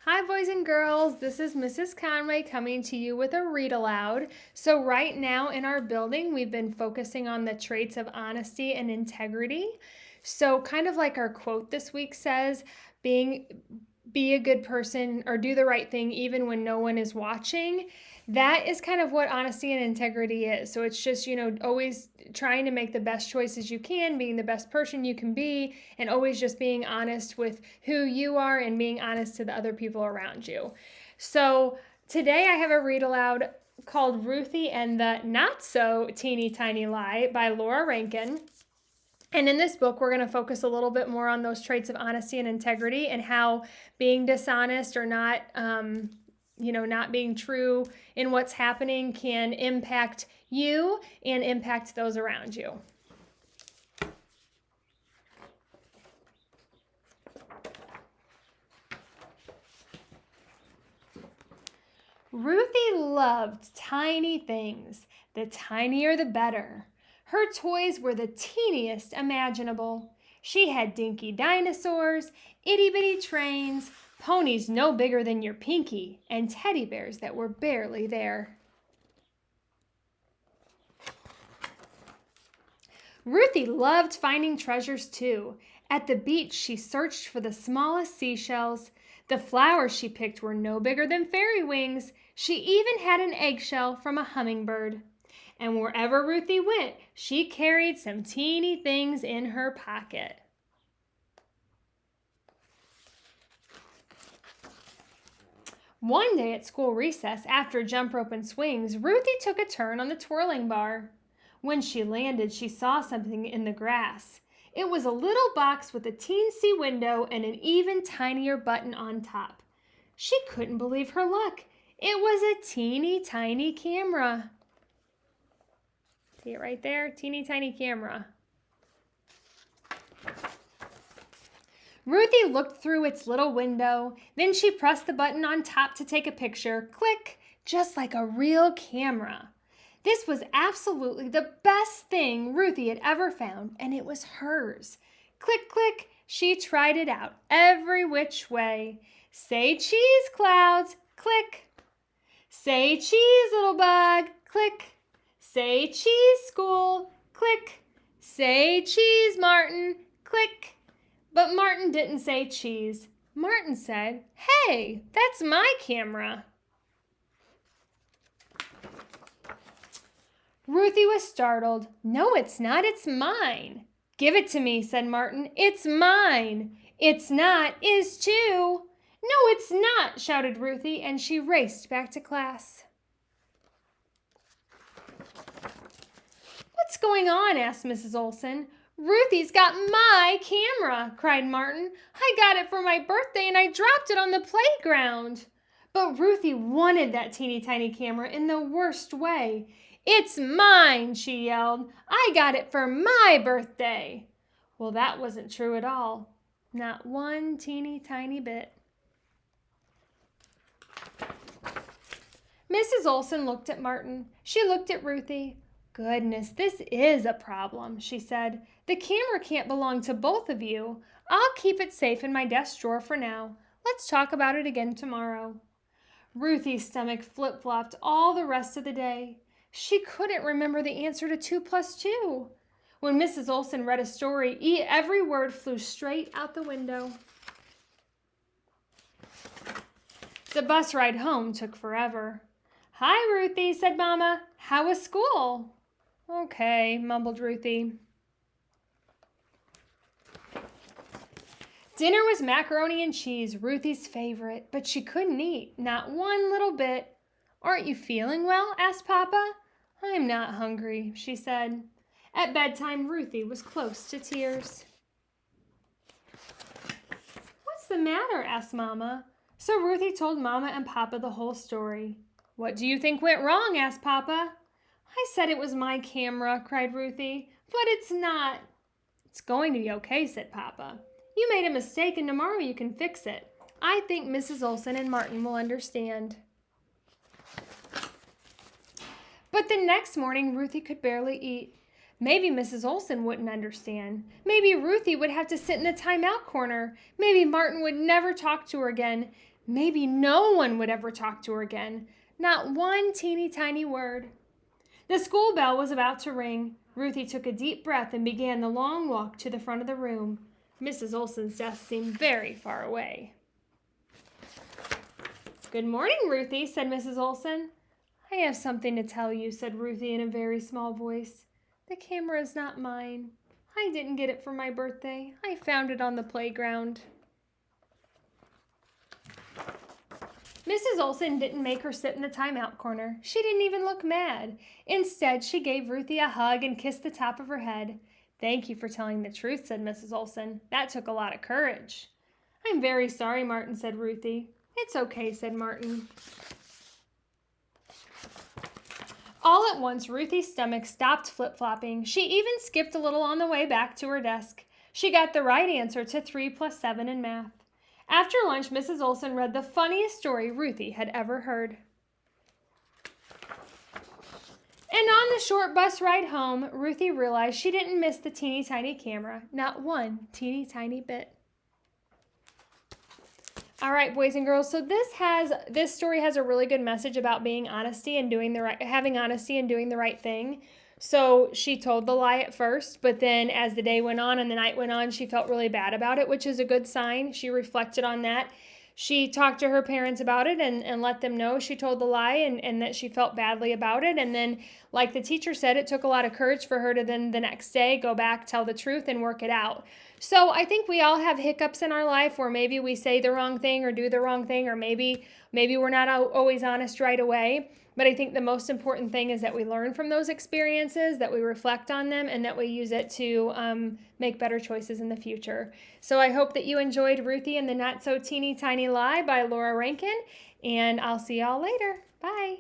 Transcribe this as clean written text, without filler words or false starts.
Hi, boys and girls. This is Mrs. Conway coming to you with a read aloud. So, right now in our building, we've been focusing on the traits of honesty and integrity. So, kind of like our quote this week says, be a good person or do the right thing even when no one is watching. That is kind of what honesty and integrity is. So it's just, always trying to make the best choices you can, being the best person you can be, and always just being honest with who you are and being honest to the other people around you. So today I have a read aloud called Ruthie and the Not So Teeny Tiny Lie by Laura Rankin. And in this book, we're going to focus a little bit more on those traits of honesty and integrity and how being dishonest or not, not being true in what's happening can impact you and impact those around you. Ruthie loved tiny things. The tinier, the better. Her toys were the teeniest imaginable. She had dinky dinosaurs, itty-bitty trains, ponies no bigger than your pinky, and teddy bears that were barely there. Ruthie loved finding treasures too. At the beach, she searched for the smallest seashells. The flowers she picked were no bigger than fairy wings. She even had an eggshell from a hummingbird. And wherever Ruthie went, she carried some teeny things in her pocket. One day at school recess, after jump rope and swings, Ruthie took a turn on the twirling bar. When she landed, she saw something in the grass. It was a little box with a teensy window and an even tinier button on top. She couldn't believe her luck. It was a teeny tiny camera. See it right there? Teeny tiny camera. Ruthie looked through its little window. Then she pressed the button on top to take a picture. Click, just like a real camera. This was absolutely the best thing Ruthie had ever found, and it was hers. Click, click, she tried it out every which way. Say cheese, clouds, click. Say cheese, little bug, click. Say cheese, school, click. Say cheese, Martin, click. But Martin didn't say cheese. Martin said, "Hey, that's my camera." Ruthie was startled. "No, it's not. It's mine." "Give it to me," said Martin. "It's mine." "It's not is too." "No, it's not," shouted Ruthie, and she raced back to class. "What's going on?" asked Mrs. Olson. "Ruthie's got my camera," cried Martin. "I got it for my birthday and I dropped it on the playground." But Ruthie wanted that teeny tiny camera in the worst way. "It's mine," she yelled. "I got it for my birthday." Well, that wasn't true at all. Not one teeny tiny bit. Mrs. Olson looked at Martin. She looked at Ruthie. "Goodness, this is a problem," she said. "The camera can't belong to both of you. I'll keep it safe in my desk drawer for now. Let's talk about it again tomorrow." Ruthie's stomach flip-flopped all the rest of the day. She couldn't remember the answer to 2 plus 2. When Mrs. Olson read a story, every word flew straight out the window. The bus ride home took forever. "Hi, Ruthie," said Mama. "How was school?" "Okay," mumbled Ruthie. Dinner was macaroni and cheese, Ruthie's favorite, but she couldn't eat, not one little bit. "Aren't you feeling well?" asked Papa. "I'm not hungry," she said. At bedtime, Ruthie was close to tears. "What's the matter?" asked Mama. So Ruthie told Mama and Papa the whole story. "What do you think went wrong?" asked Papa. "I said it was my camera," cried Ruthie. "But it's not." "It's going to be okay," said Papa. "You made a mistake and tomorrow you can fix it. I think Mrs. Olson and Martin will understand." But the next morning, Ruthie could barely eat. Maybe Mrs. Olson wouldn't understand. Maybe Ruthie would have to sit in the timeout corner. Maybe Martin would never talk to her again. Maybe no one would ever talk to her again. Not one teeny tiny word. The school bell was about to ring. Ruthie took a deep breath and began the long walk to the front of the room. Mrs. Olson's desk seemed very far away. "Good morning, Ruthie," said Mrs. Olson. "I have something to tell you," said Ruthie in a very small voice. "The camera is not mine. I didn't get it for my birthday. I found it on the playground." Mrs. Olson didn't make her sit in the timeout corner. She didn't even look mad. Instead, she gave Ruthie a hug and kissed the top of her head. "Thank you for telling the truth," said Mrs. Olson. "That took a lot of courage." "I'm very sorry, Martin," said Ruthie. "It's okay," said Martin. All at once, Ruthie's stomach stopped flip-flopping. She even skipped a little on the way back to her desk. She got the right answer to 3 plus 7 in math. After lunch, Mrs. Olson read the funniest story Ruthie had ever heard. And on the short bus ride home, Ruthie realized she didn't miss the teeny tiny camera, not one teeny tiny bit. All right, boys and girls, so this story has a really good message about being honesty and having honesty and doing the right thing. So she told the lie at first, but then as the day went on and the night went on, she felt really bad about it, which is a good sign. She reflected on that. She talked to her parents about it and let them know she told the lie and that she felt badly about it. And then, like the teacher said, it took a lot of courage for her to then the next day go back, tell the truth, and work it out. So I think we all have hiccups in our life where maybe we say the wrong thing or do the wrong thing, or maybe we're not always honest right away. But I think the most important thing is that we learn from those experiences, that we reflect on them, and that we use it to make better choices in the future. So I hope that you enjoyed Ruthie and the Not So Teeny Tiny Lie by Laura Rankin, and I'll see y'all later. Bye.